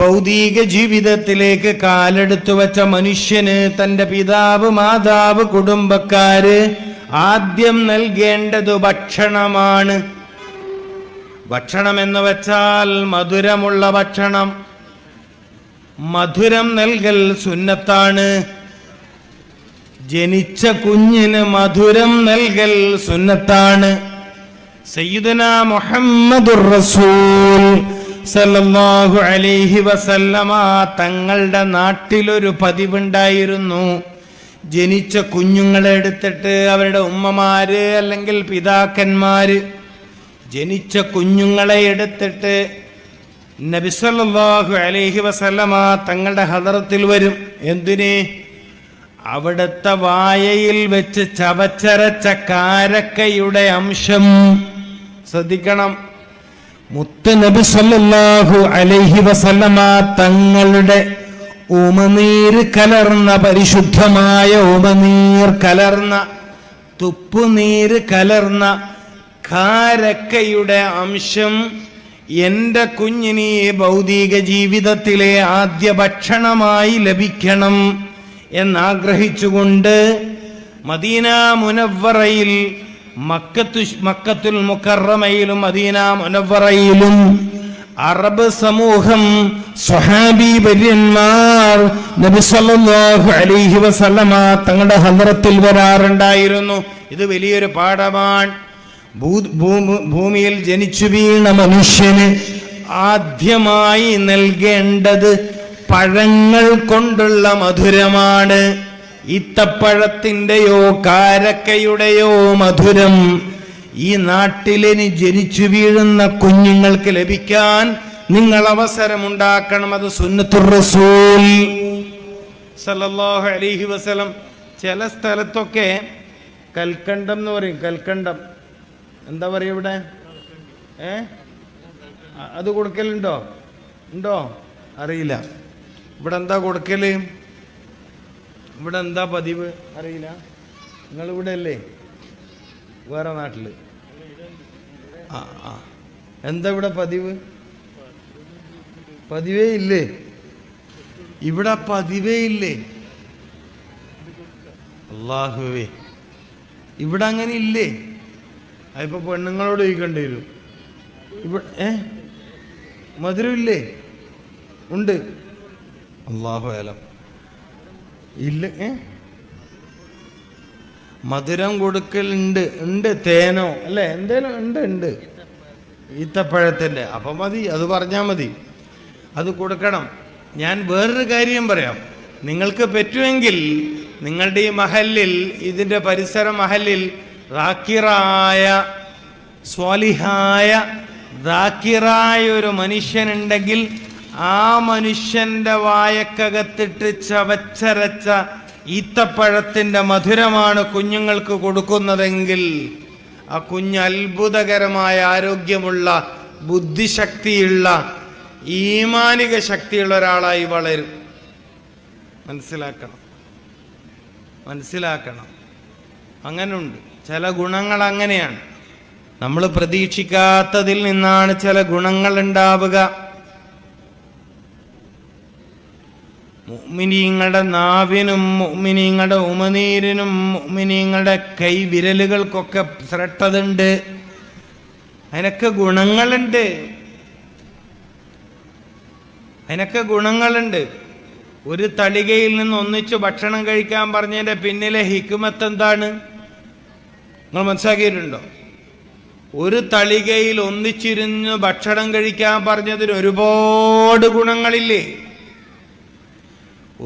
ഭൗതിക ജീവിതത്തിലേക്ക് കാലെടുത്തു വച്ച മനുഷ്യന് തന്റെ പിതാവ്, മാതാവ്, കുടുംബക്കാര് ആദ്യം നൽകേണ്ടത് ഭക്ഷണമാണ്. ഭക്ഷണം എന്ന് വെച്ചാൽ മധുരമുള്ള ഭക്ഷണം. മധുരം നൽകൽ സുന്നത്താണ്. ജനിച്ച കുഞ്ഞിന് മധുരം നൽകൽ സുന്നത്താണ്. സയ്യിദുനാ മുഹമ്മദുർ റസൂൽ സല്ലല്ലാഹു അലൈഹി വസല്ലമ തങ്ങളുടെ നാട്ടിലൊരു പതിവുണ്ടായിരുന്നു. ജനിച്ച കുഞ്ഞുങ്ങളെ എടുത്തിട്ട് അവരുടെ ഉമ്മമാര് അല്ലെങ്കിൽ പിതാക്കന്മാര് ജനിച്ച കുഞ്ഞുങ്ങളെ എടുത്തിട്ട് നബി സല്ലല്ലാഹു അലൈഹി വസല്ലമ തങ്ങളുടെ ഹദറത്തിൽ വരും. എന്തിന്? അവിടുത്തെ വായയിൽ വെച്ച് ചവച്ചരച്ച കാരക്കയുടെ അംശം ശ്രദ്ധിക്കണം. മുത്ത് നബി സല്ലല്ലാഹു അലൈഹി വസല്ലമ തങ്ങളുടെ ഉമനീര് കലർന്ന, പരിശുദ്ധമായ ഉമനീർ കലർന്ന, തുപ്പുനീര് കലർന്ന കാരക്കയുടെ അംശം എൻ്റെ കുഞ്ഞിന് ഭൗതിക ജീവിതത്തിലെ ആദ്യ ഭക്ഷണമായി ലഭിക്കണം എന്നാഗ്രഹിച്ചുകൊണ്ട് മദീന മുനവ്വറയിൽ, മക്കത്തുൽ മുക്കറമയിലും മദീന മുനവ്വറയിലും അറബ് സമൂഹം, സ്വഹാബി വര്യന്മാർ നബി സല്ലല്ലാഹു അലൈഹി വസല്ലമ തങ്ങളുടെ ഹദ്റത്തിൽ വരാറുണ്ടായിരുന്നു. ഇത് വലിയൊരു പാഠമാണ്. ഭൂമിയിൽ ജനിച്ചു വീണ മനുഷ്യന് ആദ്യമായി നൽകേണ്ടത് പഴങ്ങൾ കൊണ്ടുള്ള മധുരമാണ്. ഈത്തപ്പഴത്തിൻ്റെയോ കാരക്കയുടെയോ മധുരം ഈ നാട്ടിലിനി ജനിച്ചു വീഴുന്ന കുഞ്ഞുങ്ങൾക്ക് ലഭിക്കാൻ നിങ്ങൾ അവസരമുണ്ടാക്കണം. അത് സുന്നത്തുർ റസൂൽ സല്ലല്ലാഹു അലൈഹി വസല്ലം. ചില സ്ഥലത്തൊക്കെ കൽക്കണ്ടം എന്ന് പറയും. കൽക്കണ്ടം എന്താ പറയുക ഇവിടെ? അത് കൊടുക്കലുണ്ടോ? ഉണ്ടോ? അറിയില്ല. ഇവിടെ എന്താ കൊടുക്കല്? ഇവിടെ എന്താ പതിവ്? അറിയില്ല. നിങ്ങളിവിടെ അല്ലേ? വേറെ നാട്ടില്? എന്താ ഇവിടെ പതിവ്? പതിവേ ഇല്ലേ? ഇവിടെ പതിവേ ഇല്ലേ? അല്ലാഹുവേ, ഇവിടെ അങ്ങനെ ഇല്ലേ? അതിപ്പോ പെണ്ണുങ്ങളോട് ചോദിക്കേണ്ടി വരും. ഇവിടെ മധുരമില്ലേ? ഉണ്ട്. അല്ലാഹു അലം. ഇല്ല. മധുരം കൊടുക്കലുണ്ട്. ഉണ്ട്. തേനോ അല്ലെ എന്തേലും ഉണ്ട്. ഈത്തപ്പഴത്തിന്റെ. അപ്പം മതി, അത് പറഞ്ഞാൽ മതി. അത് കൊടുക്കണം. ഞാൻ വേറൊരു കാര്യം പറയാം. നിങ്ങൾക്ക് പറ്റുമെങ്കിൽ നിങ്ങളുടെ ഈ മഹല്ലിൽ, ഇതിൻ്റെ പരിസര മഹല്ലിൽ ദാക്കിറായ, സ്വാലിഹായ, ദാക്കിറായ ഒരു മനുഷ്യനുണ്ടെങ്കിൽ ആ മനുഷ്യന്റെ വായക്കകത്തിട്ട് ചവച്ചരച്ച ഈത്തപ്പഴത്തിന്റെ മധുരമാണ് കുഞ്ഞുങ്ങൾക്ക് കൊടുക്കുന്നതെങ്കിൽ ആ കുഞ്ഞ് അത്ഭുതകരമായ ആരോഗ്യമുള്ള, ബുദ്ധിശക്തിയുള്ള, ഈമാനിക ശക്തിയുള്ള ഒരാളായി വളരും. മനസ്സിലാക്കണം. അങ്ങനുണ്ട്. ചില ഗുണങ്ങൾ അങ്ങനെയാണ്. നമ്മൾ പ്രതീക്ഷിക്കാത്തതിൽ നിന്നാണ് ചില ഗുണങ്ങൾ ഉണ്ടാവുക. മുഅ്മിനീങ്ങളുടെ നാവിനും മുഅ്മിനീങ്ങളുടെ ഉമനീരിനും മുഅ്മിനീങ്ങളുടെ കൈവിരലുകൾക്കൊക്കെ ശ്രദ്ധുണ്ട്. അതിനൊക്കെ ഗുണങ്ങളുണ്ട്. ഒരു തളികയിൽ നിന്ന് ഒന്നിച്ച് ഭക്ഷണം കഴിക്കാൻ പറഞ്ഞതിൻ്റെ പിന്നിലെ ഹിക്മത്ത് എന്താണ് നിങ്ങൾ മനസ്സിലാക്കിയിട്ടുണ്ടോ? ഒരു തളികയിൽ ഒന്നിച്ചിരുന്ന് ഭക്ഷണം കഴിക്കാൻ പറഞ്ഞതിന് ഒരുപാട് ഗുണങ്ങളില്ലേ?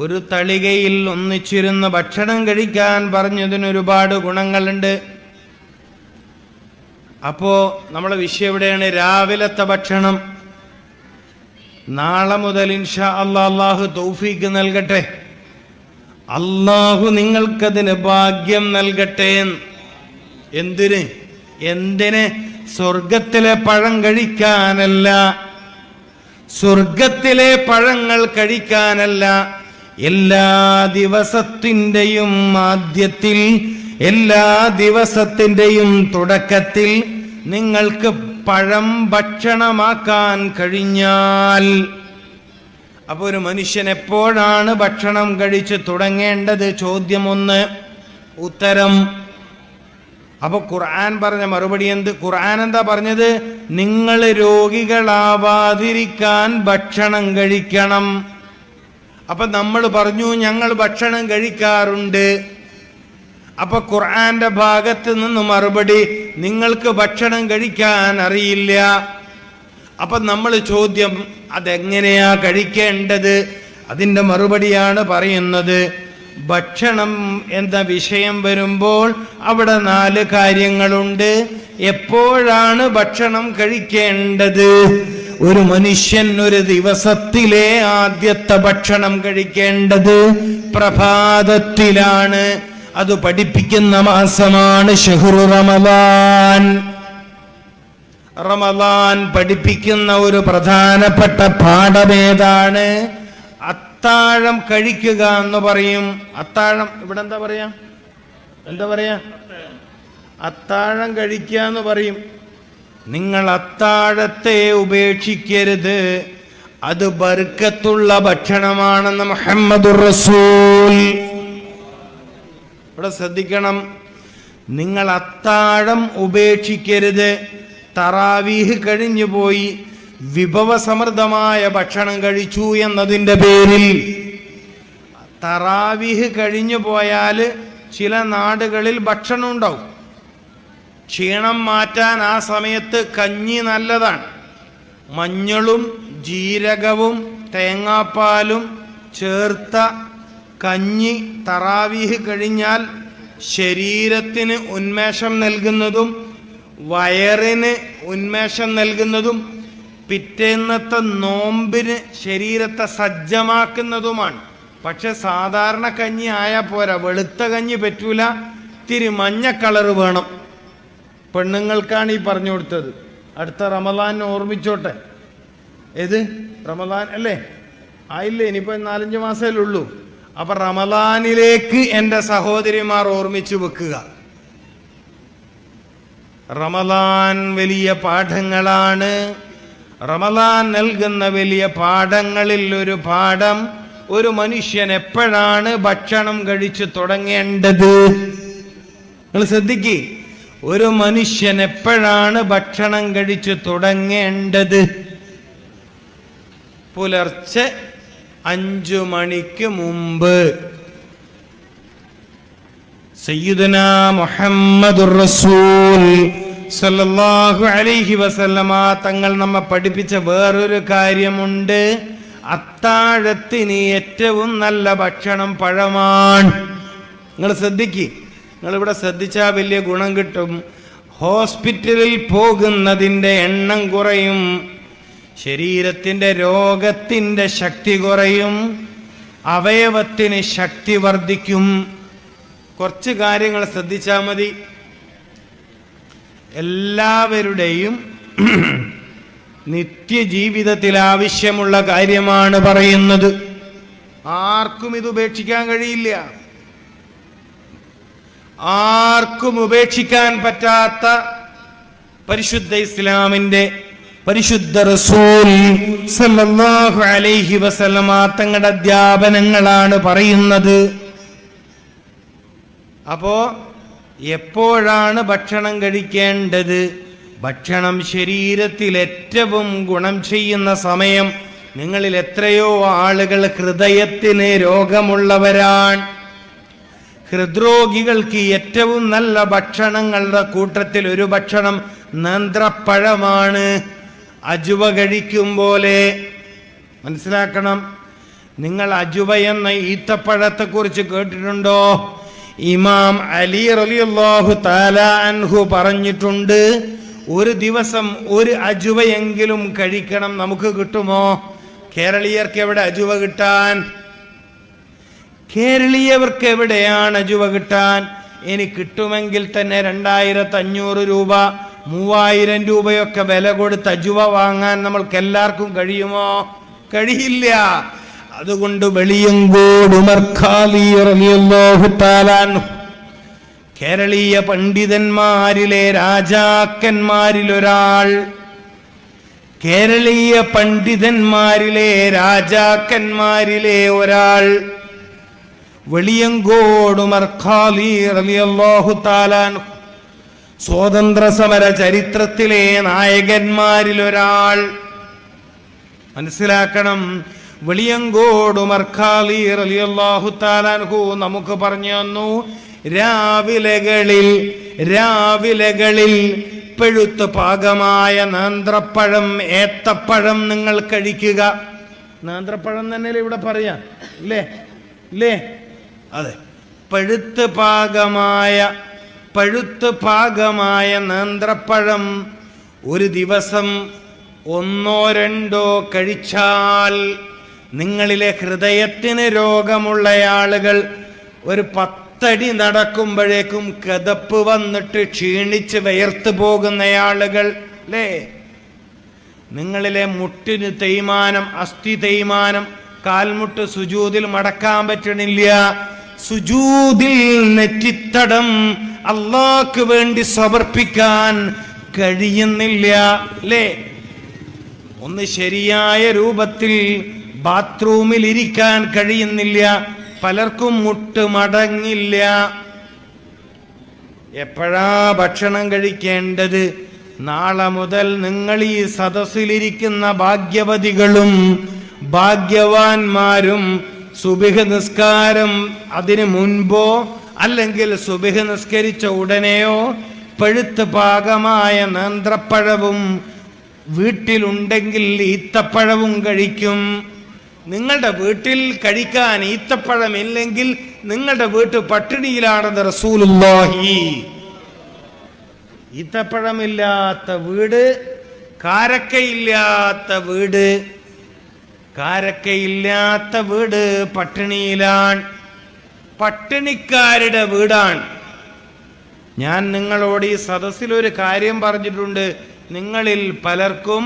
ഒരു തളികയിൽ ഒന്നിച്ചിരുന്ന് ഭക്ഷണം കഴിക്കാൻ പറഞ്ഞതിന് ഒരുപാട് ഗുണങ്ങളുണ്ട്. അപ്പോ നമ്മളെ വിഷയം എവിടെയാണ്? രാവിലത്തെ ഭക്ഷണം. നാളെ മുതൽ ഇൻഷാ അല്ലാഹു തൗഫീഖ് നൽകട്ടെ. അല്ലാഹു നിങ്ങൾക്കതിന് ഭാഗ്യം നൽകട്ടെ. എന്തിന്? സ്വർഗത്തിലെ പഴം കഴിക്കാനല്ല, സ്വർഗത്തിലെ പഴങ്ങൾ കഴിക്കാനല്ല. എല്ലാ ദിവസത്തിൻ്റെയും ആദ്യത്തിൽ, എല്ലാ ദിവസത്തിൻ്റെയും തുടക്കത്തിൽ നിങ്ങൾക്ക് പഴം ഭക്ഷണമാക്കാൻ കഴിഞ്ഞാൽ അപ്പോൾ ഒരു മനുഷ്യൻ എപ്പോഴാണ് ഭക്ഷണം കഴിച്ച് തുടങ്ങേണ്ടത്? ചോദ്യം 1. ഉത്തരം. അപ്പൊ ഖുർആൻ പറഞ്ഞ മറുപടി എന്ത്? ഖുർആൻ എന്താ പറഞ്ഞത്? നിങ്ങൾ രോഗികളാവാതിരിക്കാൻ ഭക്ഷണം കഴിക്കണം. അപ്പൊ നമ്മൾ പറഞ്ഞു ഞങ്ങൾ ഭക്ഷണം കഴിക്കാറുണ്ട്. അപ്പൊ ഖുർആന്റെ ഭാഗത്ത് നിന്ന് മറുപടി നിങ്ങൾക്ക് ഭക്ഷണം കഴിക്കാൻ അറിയില്ല. അപ്പൊ നമ്മൾ ചോദ്യം അതെങ്ങനെയാ കഴിക്കേണ്ടത്? അതിൻ്റെ മറുപടിയാണ് പറയുന്നത്. ഭക്ഷണം എന്ന വിഷയം വരുമ്പോൾ അവിടെ 4 കാര്യങ്ങളുണ്ട്. എപ്പോഴാണ് ഭക്ഷണം കഴിക്കേണ്ടത്? ഒരു മനുഷ്യൻ ഒരു ദിവസത്തിലെ ആദ്യത്തെ ഭക്ഷണം കഴിക്കേണ്ടത് പ്രഭാതത്തിലാണ്. അത് പഠിപ്പിക്കുന്ന മാസമാണ് ഷഹ്റു റമദാൻ. റമദാൻ പഠിപ്പിക്കുന്ന ഒരു പ്രധാനപ്പെട്ട പാഠമേതാണ്? അത്താഴം കഴിക്കുക എന്ന് പറയും. അത്താഴം ഇവിടെ എന്താ പറയാ? അത്താഴം കഴിക്കുക എന്ന് പറയും. നിങ്ങൾ അത്താഴത്തെ ഉപേക്ഷിക്കരുത്, അത് ബർക്കത്തുള്ള ഭക്ഷണമാണെന്ന് മുഹമ്മദുർ റസൂൽ. ഇവിടെ ശ്രദ്ധിക്കണം, നിങ്ങൾ അത്താഴം ഉപേക്ഷിക്കരുത്. തറാവീഹ് കഴിഞ്ഞു പോയി വിഭവസമൃദ്ധമായ ഭക്ഷണം കഴിച്ചു എന്നതിൻ്റെ പേരിൽ തറാവീഹ് കഴിഞ്ഞു പോയാൽ ചില നാടുകളിൽ ഭക്ഷണം ഉണ്ടാവും. ക്ഷീണം മാറ്റാൻ ആ സമയത്ത് കഞ്ഞി നല്ലതാണ്. മഞ്ഞളും ജീരകവും തേങ്ങാപ്പാലും ചേർത്ത കഞ്ഞി തറാവീഹ് കഴിഞ്ഞാൽ ശരീരത്തിന് ഉന്മേഷം നൽകുന്നതും വയറിന് ഉന്മേഷം നൽകുന്നതും പിറ്റേന്നത്തെ നോമ്പിന് ശരീരത്തെ സജ്ജമാക്കുന്നതുമാണ്. പക്ഷെ സാധാരണ കഞ്ഞി ആയാൽ പോരാ, വെളുത്ത കഞ്ഞി പറ്റൂല, ഇത്തിരി മഞ്ഞ കളറ് വേണം. പെണ്ണുങ്ങൾക്കാണ് ഈ പറഞ്ഞു കൊടുത്തത്. അടുത്ത റമദാൻ ഓർമ്മിച്ചോട്ടെ. ഏത് റമദാൻ അല്ലേ? ആയില്ലേ, ഇനിയിപ്പോൾ 4-5 മാസമേ ഉള്ളൂ. അപ്പൊ റമദാനിലേക്ക് എൻ്റെ സഹോദരിമാർ ഓർമ്മിച്ചു വെക്കുക. റമദാൻ വലിയ പാഠങ്ങളാണ്. റമദാൻ നൽകുന്ന വലിയ പാഠങ്ങളിൽ ഒരു പാഠം, ഒരു മനുഷ്യൻ എപ്പോഴാണ് ഭക്ഷണം കഴിച്ചു തുടങ്ങേണ്ടത്? നിങ്ങൾ ശ്രദ്ധിക്കേ, ഒരു മനുഷ്യൻ എപ്പോഴാണ് ഭക്ഷണം കഴിച്ചു തുടങ്ങേണ്ടത്? പുലർച്ചെ 5 മണിക്ക് മുമ്പ്. സയ്യിദുനാ മുഹമ്മദുർ റസൂൽ സല്ലല്ലാഹു അലൈഹി വസല്ലമ തങ്ങൾ നമ്മെ പഠിപ്പിച്ച വേറൊരു കാര്യമുണ്ട്. അത്താഴത്തിന് ഏറ്റവും നല്ല ഭക്ഷണം പഴമാണ്. നിങ്ങൾ ശ്രദ്ധിക്ക്, നിങ്ങളിവിടെ ശ്രദ്ധിച്ചാൽ വലിയ ഗുണം കിട്ടും. ഹോസ്പിറ്റലിൽ പോകുന്നതിൻ്റെ എണ്ണം കുറയും, ശരീരത്തിൻ്റെ രോഗത്തിൻ്റെ ശക്തി കുറയും, അവയവത്തിന് ശക്തി വർദ്ധിക്കും. കുറച്ച് കാര്യങ്ങൾ ശ്രദ്ധിച്ചാൽ മതി. എല്ലാവരുടെയും നിത്യജീവിതത്തിൽ ആവശ്യമുള്ള കാര്യമാണ് പറയുന്നത്. ആർക്കും ഇത് ഉപേക്ഷിക്കാൻ കഴിയില്ല. ആർക്കും ഉപേക്ഷിക്കാൻ പറ്റാത്ത പരിശുദ്ധ ഇസ്ലാമിന്റെ പരിശുദ്ധ റസൂൽ സല്ലല്ലാഹു അലൈഹി വസല്ലമ തങ്ങളുടെ അധ്യാപനങ്ങളാണ് പറയുന്നത്. അപ്പോ എപ്പോഴാണ് ഭക്ഷണം കഴിക്കേണ്ടത്? ഭക്ഷണം ശരീരത്തിൽ ഏറ്റവും ഗുണം ചെയ്യുന്ന സമയം. നിങ്ങളിൽ എത്രയോ ആളുകൾ ഹൃദയത്തിന് രോഗമുള്ളവരാണ്. ഹൃദ്രോഗികൾക്ക് ഏറ്റവും നല്ല ഭക്ഷണങ്ങളുടെ കൂട്ടത്തിൽ ഒരു ഭക്ഷണം നേന്ത്രപ്പഴമാണ്. അജുവ കഴിക്കും പോലെ. മനസ്സിലാക്കണം, നിങ്ങൾ അജുവ എന്ന ഈത്തപ്പഴത്തെക്കുറിച്ച് കേട്ടിട്ടുണ്ടോ? ഇമാം അലി റളിയല്ലാഹു തആല അൻഹു പറഞ്ഞിട്ടുണ്ട്, ഒരു ദിവസം ഒരു അജുവയെങ്കിലും കഴിക്കണം. നമുക്ക് കിട്ടുമോ? കേരളീയർക്ക് എവിടെ അജുവ കിട്ടാൻ? കേരളീയർക്ക് എവിടെയാണ് അജുവ കിട്ടാൻ? ഇനി കിട്ടുമെങ്കിൽ തന്നെ 2500 രൂപ 3000 രൂപയൊക്കെ വില കൊടുത്ത് അജുവ വാങ്ങാൻ നമ്മൾക്ക് എല്ലാവർക്കും കഴിയുമോ? കഴിയില്ല. അതുകൊണ്ട് വെളിയങ്കോട് ഉമർ ഖാലി റളിയല്ലാഹു തആല കേരളീയ പണ്ഡിതന്മാരിലെ രാജാക്കന്മാരിലൊരാൾ, കേരളീയ പണ്ഡിതന്മാരിലെ രാജാക്കന്മാരിലെ ഒരാൾ വെളിയങ്കോട് ഉമർ ഖാലി റളിയല്ലാഹു തആല സ്വാതന്ത്ര്യ സമര ചരിത്രത്തിലെ നായകന്മാരിൽ ഒരാൾ. മനസ്സിലാക്കണം, വെളിയങ്കോട് ഉമർ ഖാലി റളിയല്ലാഹു തആല നമുക്ക് പറഞ്ഞു തന്നു, രാവിലകളിൽ പഴുത്ത് പാകമായ നേന്ത്രപ്പഴം, ഏത്തപ്പഴം നിങ്ങൾ കഴിക്കുക. നേന്ത്രപ്പഴം തന്നെയല്ലേ ഇവിടെ പറയാ, ഇല്ലേ? അതെ, പഴുത്ത് പാകമായ നേന്ത്രപ്പഴം ഒരു ദിവസം 1-2 കഴിച്ചാൽ നിങ്ങളിലെ ഹൃദയത്തിന് രോഗമുള്ള ആളുകൾ ഒരു 10 അടി നടക്കുമ്പോഴേക്കും കിതപ്പ് വന്നിട്ട് ക്ഷീണിച്ച് വിയർത്ത് പോകുന്ന ആളുകൾ, അല്ലേ? നിങ്ങളിലെ മുട്ടിന് തേയ്മാനം, അസ്ഥി തേയ്മാനം, കാൽമുട്ട് സുജൂദിൽ മടക്കാൻ പറ്റണില്ല, സുജൂദിൽ നെറ്റിത്തടം അല്ലാഹ്ക്ക് വേണ്ടി സമർപ്പിക്കാൻ കഴിയുന്നില്ല, അല്ലേ? ഒന്ന് ശരിയായ രൂപത്തിൽ ബാത്റൂമിൽ ഇരിക്കാൻ കഴിയുന്നില്ല, പലർക്കും മുട്ട് മടങ്ങില്ല. എപ്പോഴാ ഭക്ഷണം കഴിക്കേണ്ടത്? നാളെ മുതൽ നിങ്ങൾ ഈ സദസ്സിലിരിക്കുന്ന ഭാഗ്യവതികളും ഭാഗ്യവാന്മാരും സുബ്ഹ് നിസ്കാരം അതിനു മുൻപോ അല്ലെങ്കിൽ സുബ്ഹ് നിസ്കരിച്ച ഉടനെയോ പഴുത്ത് പാകമായ നേന്ത്രപ്പഴവും വീട്ടിലുണ്ടെങ്കിൽ ഈത്തപ്പഴവും കഴിക്കും. നിങ്ങളുടെ വീട്ടിൽ കഴിക്കാൻ ഈത്തപ്പഴമില്ലെങ്കിൽ നിങ്ങളുടെ വീട്ട് പട്ടിണിയിലാണെന്ന് റസൂലുള്ളാഹി. ഈത്തപ്പഴമില്ലാത്ത വീട്, കാരക്കയില്ലാത്ത വീട് പട്ടിണിയിലാണ്, പട്ടിണിക്കാരുടെ വീടാണ്. ഞാൻ നിങ്ങളോട് ഈ സദസ്സിൽ ഒരു കാര്യം പറഞ്ഞിട്ടുണ്ട്, നിങ്ങളിൽ പലർക്കും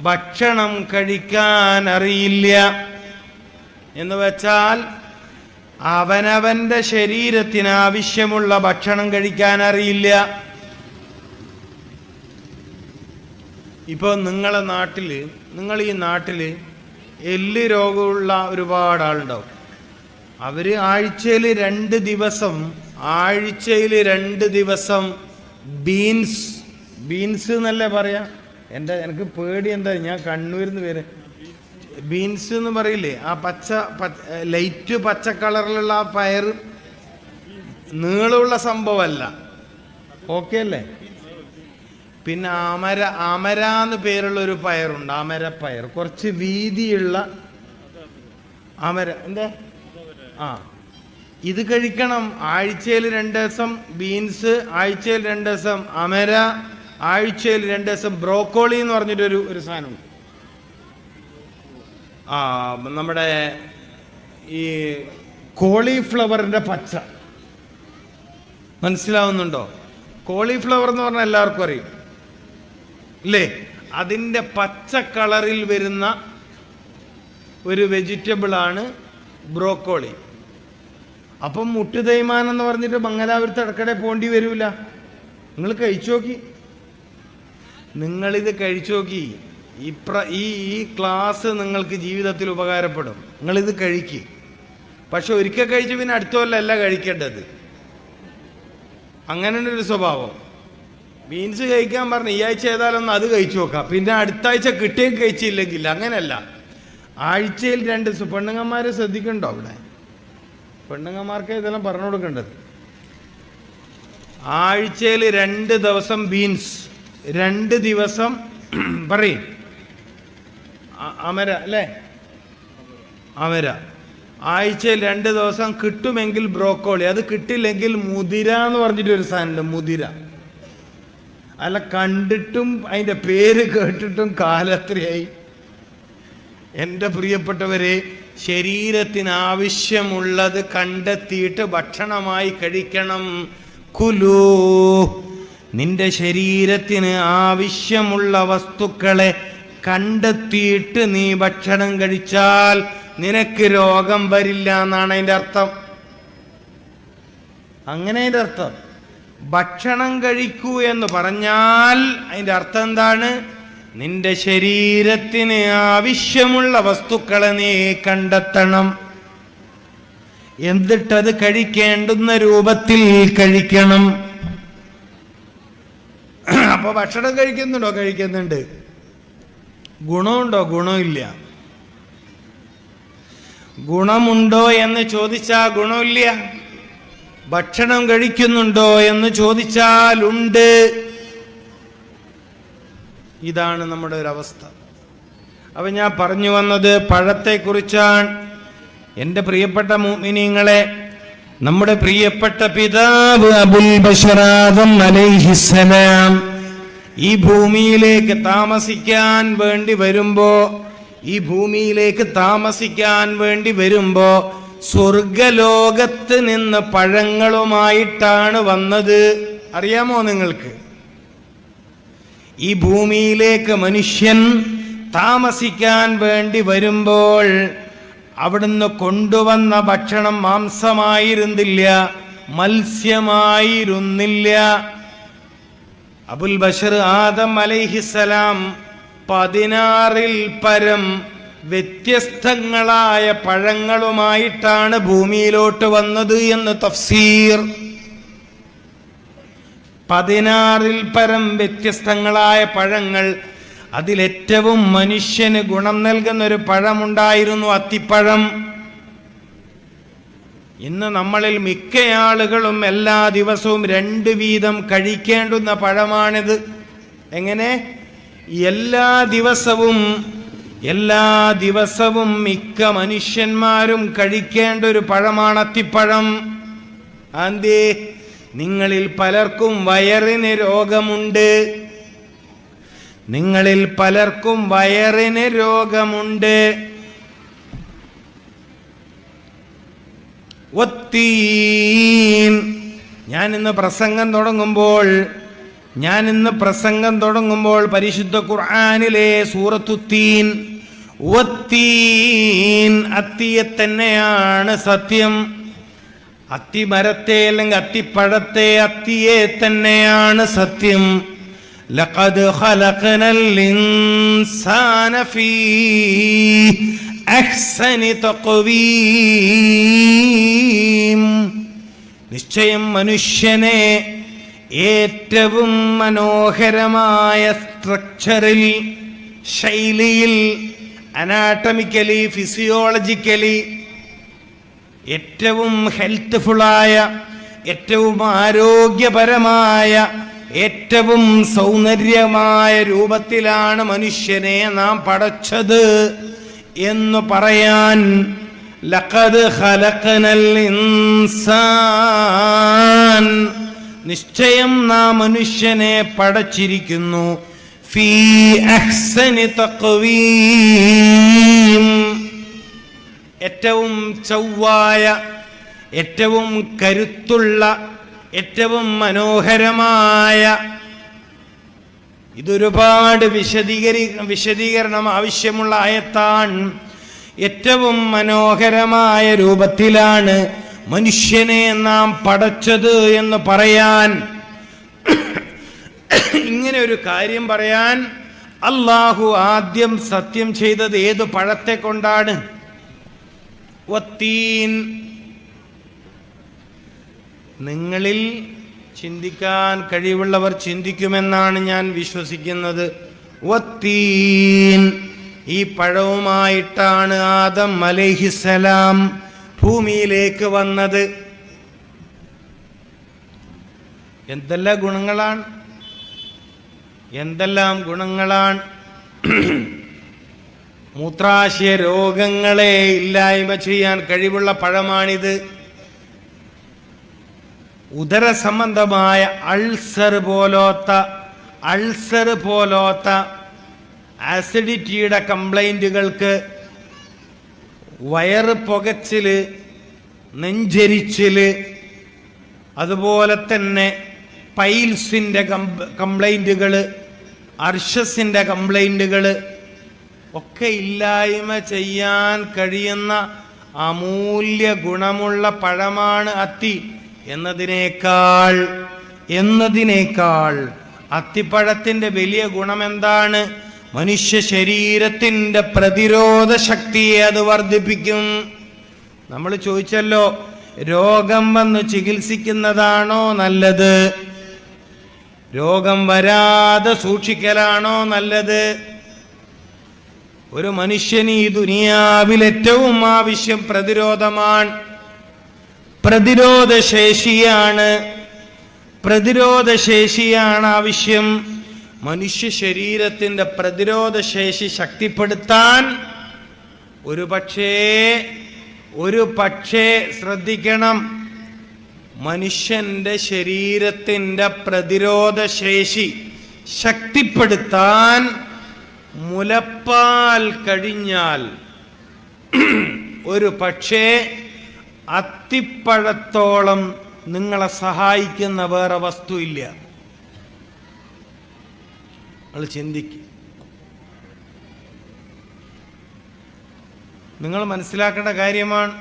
ഭക്ഷണം കഴിക്കാൻ അറിയില്ല. എന്ന് വെച്ചാൽ അവനവന്റെ ശരീരത്തിന് ആവശ്യമുള്ള ഭക്ഷണം കഴിക്കാൻ അറിയില്ല. ഇപ്പോൾ നിങ്ങൾ ഈ നാട്ടില് എല്ല് രോഗമുള്ള ഒരുപാട് ആളുണ്ടാവും. അവര് ആഴ്ചയിൽ 2 ദിവസം ബീൻസ് എന്നല്ലേ പറയാ? എനിക്ക് പേടി എന്താ, ഞാൻ കണ്ണൂരിന്ന് പേര് ബീൻസ് എന്ന് പറയില്ലേ, ആ ലൈറ്റ് പച്ച കളറിലുള്ള ആ പയർ, നീളമുള്ള സംഭവമല്ല, ഓക്കെ അല്ലേ? പിന്നെ അമരാന്ന് പേരുള്ള ഒരു പയറുണ്ട്, അമരപ്പയർ, കുറച്ച് വീതിയുള്ള എന്താ ഇത് കഴിക്കണം. ആഴ്ചയിൽ 2 ദിവസം ബീൻസ്, ആഴ്ചയിൽ 2 ദിവസം അമര, ആഴ്ചയിൽ 2 ദിവസം ബ്രോക്കോളി എന്ന് പറഞ്ഞിട്ടൊരു സാധനമുണ്ട്. നമ്മുടെ ഈ കോളിഫ്ലവറിന്റെ പച്ച, മനസ്സിലാവുന്നുണ്ടോ? കോളിഫ്ലവർ എന്ന് പറഞ്ഞാൽ എല്ലാവർക്കും അറിയും, അല്ലേ? അതിൻ്റെ പച്ച കളറിൽ വരുന്ന ഒരു വെജിറ്റബിളാണ് ബ്രോക്കോളി. അപ്പം മുട്ട് തേയ്മാനം എന്ന് പറഞ്ഞിട്ട് മംഗലാപുരത്ത് ഇടയ്ക്കിടെ പോണ്ടി വരൂല. നിങ്ങളിത് കഴിച്ചു നോക്കി. ഈ ക്ലാസ് നിങ്ങൾക്ക് ജീവിതത്തിൽ ഉപകാരപ്പെടും. നിങ്ങളിത് കഴിക്കുക. പക്ഷെ ഒരിക്കൽ കഴിച്ച് പിന്നെ അടുത്ത കൊല്ലമല്ല കഴിക്കേണ്ടത്. അങ്ങനെയൊരു സ്വഭാവം. ബീൻസ് കഴിക്കാൻ പറഞ്ഞ് ഈ ആഴ്ച ഏതായാലൊന്ന് അത് കഴിച്ചു നോക്കാം, പിന്നെ അടുത്ത ആഴ്ച കിട്ടുകയും കഴിച്ചില്ലെങ്കിൽ. അങ്ങനെയല്ല, ആഴ്ചയിൽ 2 ദിവസം. പെണ്ണുങ്ങന്മാരെ ശ്രദ്ധിക്കണ്ടോ? അവിടെ പെണ്ണുങ്ങന്മാർക്ക് ഇതെല്ലാം പറഞ്ഞു കൊടുക്കേണ്ടത്. ആഴ്ചയിൽ 2 ദിവസം ബീൻസ്, 2 ദിവസം പറയും അമര, അല്ലേ? അമര. ആഴ്ചയിൽ 2 ദിവസം കിട്ടുമെങ്കിൽ ബ്രോക്കോളി, അത് കിട്ടില്ലെങ്കിൽ മുതിര എന്ന് പറഞ്ഞിട്ടൊരു സാധനമുണ്ട്, മുതിര. അല്ല, കണ്ടിട്ടും അതിൻ്റെ പേര് കേട്ടിട്ടും കാലത്രയായി. എൻ്റെ പ്രിയപ്പെട്ടവരെ, ശരീരത്തിന് ആവശ്യമുള്ളത് കണ്ടെത്തിയിട്ട് ഭക്ഷണമായി കഴിക്കണം. കുലൂ, നിന്റെ ശരീരത്തിന് ആവശ്യമുള്ള വസ്തുക്കളെ കണ്ടെത്തിയിട്ട് നീ ഭക്ഷണം കഴിച്ചാൽ നിനക്ക് രോഗം വരില്ല എന്നാണ് അതിൻ്റെ അർത്ഥം. അങ്ങനെ അതിൻ്റെ അർത്ഥം. ഭക്ഷണം കഴിക്കൂ എന്ന് പറഞ്ഞാൽ അതിൻ്റെ അർത്ഥം എന്താണ്? നിന്റെ ശരീരത്തിന് ആവശ്യമുള്ള വസ്തുക്കളെ നീ കണ്ടെത്തണം. എന്നിട്ടത് കഴിക്കേണ്ടുന്ന രൂപത്തിൽ കഴിക്കണം. അപ്പൊ ഭക്ഷണം കഴിക്കുന്നുണ്ടോ? കഴിക്കുന്നുണ്ട്. ഗുണമുണ്ടോ? ഗുണമില്ല. ഗുണമുണ്ടോ എന്ന് ചോദിച്ചാൽ ഗുണമില്ല. ഭക്ഷണം കഴിക്കുന്നുണ്ടോ എന്ന് ചോദിച്ചാൽ ഉണ്ട്. ഇതാണ് നമ്മുടെ ഒരവസ്ഥ. അപ്പം ഞാൻ പറഞ്ഞു വന്നത് പഴത്തെക്കുറിച്ചാണ്. എൻ്റെ പ്രിയപ്പെട്ട മുഅ്മിനീങ്ങളെ, നമ്മുടെ പ്രിയപ്പെട്ട പിതാവ് അബുൽ ബശർ ആദം അലൈഹിസ്സലാം ഈ ഭൂമിയിലേക്ക് താമസിക്കാൻ വേണ്ടി വരുമ്പോ സ്വർഗലോകത്ത് നിന്ന് പഴങ്ങളുമായിട്ടാണ് വന്നത്. അറിയാമോ നിങ്ങൾക്ക്? ഈ ഭൂമിയിലേക്ക് മനുഷ്യൻ താമസിക്കാൻ വേണ്ടി വരുമ്പോൾ അവിടുന്ന് കൊണ്ടുവന്ന ഭക്ഷണം മാംസമായിരുന്നില്ല, മത്സ്യമായിരുന്നില്ല. അബുൽ ബശർ ആദം അലൈഹിസ്സലാം 16-ൽ പരം വ്യത്യസ്തങ്ങളായ പഴങ്ങളുമായിട്ടാണ് ഭൂമിയിലോട്ട് വന്നത് എന്ന് തഫ്സീർ. 16-ൽ പരം വ്യത്യസ്തങ്ങളായ പഴങ്ങൾ. അതിലേറ്റവും മനുഷ്യന് ഗുണം നൽകുന്ന ഒരു പഴമുണ്ടായിരുന്നു, അത്തിപ്പഴം. ഇന്ന് നമ്മളിൽ മിക്ക ആളുകളും എല്ലാ ദിവസവും 2 വീതം കഴിക്കേണ്ടുന്ന പഴമാണിത്. എങ്ങനെ? എല്ലാ ദിവസവും മിക്ക മനുഷ്യന്മാരും കഴിക്കേണ്ട ഒരു പഴമാണ് അത്തിപ്പഴം. അന്തേ നിങ്ങളിൽ പലർക്കും വയറിന് രോഗമുണ്ട്. ഞാൻ ഇന്ന് പ്രസംഗം തുടങ്ങുമ്പോൾ പരിശുദ്ധ ഖുർആനിലെ സൂറത്തുത്തീൻ, അത്തിയെ തന്നെയാണ് സത്യം. അത്തിമരത്തെ അല്ലെങ്കിൽ അത്തിപ്പഴത്തെ, അത്തിയെ തന്നെയാണ് സത്യം. ലഖദ് ഖലഖനൽ ഇൻസാന ഫീ അഹ്സനി തഖ്വീം. നിശ്ചയം മനുഷ്യനെ ഏറ്റവും മനോഹരമായ സ്ട്രക്ചറിൽ, ശൈലിയിൽ, അനാട്ടമിക്കലി, ഫിസിയോളജിക്കലി ഏറ്റവും ഹെൽത്ത്ഫുള്ളായ, ഏറ്റവും ആരോഗ്യപരമായ, ഏറ്റവും സൗന്ദര്യമായ രൂപത്തിലാണ് മനുഷ്യനെ നാം പടച്ചത് എന്ന് പറയാൻ ലഖദ് ഖലഖനൽ ഇൻസാൻ, നിശ്ചയം നാം മനുഷ്യനെ പടച്ചിരിക്കുന്നു, ഫീ അഹ്സനി തഖ്വീം, ഏറ്റവും ചൊവ്വായ, ഏറ്റവും കരുത്തുള്ള, ഏറ്റവും മനോഹരമായ. ഇതൊരുപാട് വിശദീകരണം ആവശ്യമുള്ള ആയത്താണ്. ഏറ്റവും മനോഹരമായ രൂപത്തിലാണ് മനുഷ്യനെ നാം പടച്ചത് എന്ന് പറയാൻ, ഇങ്ങനെ ഒരു കാര്യം പറയാൻ അല്ലാഹു ആദ്യം സത്യം ചെയ്തത് ഏത് പഴത്തെ കൊണ്ടാണ്? വത്തീൻ. നിങ്ങളിൽ ചിന്തിക്കാൻ കഴിവുള്ളവർ ചിന്തിക്കുമെന്നാണ് ഞാൻ വിശ്വസിക്കുന്നത്. വത്തീൻ, ഈ പഴവുമായിട്ടാണ് ആദം അലൈഹിസ്സലാം ഭൂമിയിലേക്ക് വന്നത്. എന്തെല്ലാം ഗുണങ്ങളാണ്! മൂത്രാശയ രോഗങ്ങളെ ഇല്ലായ്മ ചെയ്യാൻ കഴിവുള്ള പഴമാണിത്. ഉദര സംബന്ധമായ അൾസർ പോലോത്ത ആസിഡിറ്റിയുടെ കംപ്ലൈൻറ്റുകൾക്ക്, വയറ് പുകച്ചില്, നെഞ്ചരിച്ചില്, അതുപോലെ തന്നെ പൈൽസിൻ്റെ കംപ്ലൈൻറ്റുകൾ, അർശസിൻ്റെ കംപ്ലൈൻറ്റുകൾ ഒക്കെ ഇല്ലായ്മ ചെയ്യാൻ കഴിയുന്ന അമൂല്യ ഗുണമുള്ള പഴമാണ് അത്തി. എന്നതിനേക്കാൾ അത്തിപ്പഴത്തിൻ്റെ വലിയ ഗുണം എന്താണ്? മനുഷ്യ ശരീരത്തിൻ്റെ പ്രതിരോധ ശക്തിയെ അത് വർദ്ധിപ്പിക്കും. നമ്മൾ ചോദിച്ചല്ലോ, രോഗം വന്ന് ചികിത്സിക്കുന്നതാണോ നല്ലത്, രോഗം വരാതെ സൂക്ഷിക്കലാണോ നല്ലത്? ഒരു മനുഷ്യന് ഈ ദുനിയാവിൽ ഏറ്റവും ആവശ്യം പ്രതിരോധമാണ്, പ്രതിരോധശേഷിയാണ് ആവശ്യം. മനുഷ്യ ശരീരത്തിൻ്റെ പ്രതിരോധശേഷി ശക്തിപ്പെടുത്താൻ ഒരു പക്ഷേ ശ്രദ്ധിക്കണം, മനുഷ്യൻ്റെ ശരീരത്തിൻ്റെ പ്രതിരോധശേഷി ശക്തിപ്പെടുത്താൻ മുലപ്പാൽ കഴിഞ്ഞാൽ ഒരു പക്ഷേ അത്തിപ്പഴത്തോളം നിങ്ങളെ സഹായിക്കുന്ന വേറെ വസ്തു ഇല്ല. നിങ്ങൾ ചിന്തിക്കുക. നിങ്ങൾ മനസ്സിലാക്കേണ്ട കാര്യമാണ്.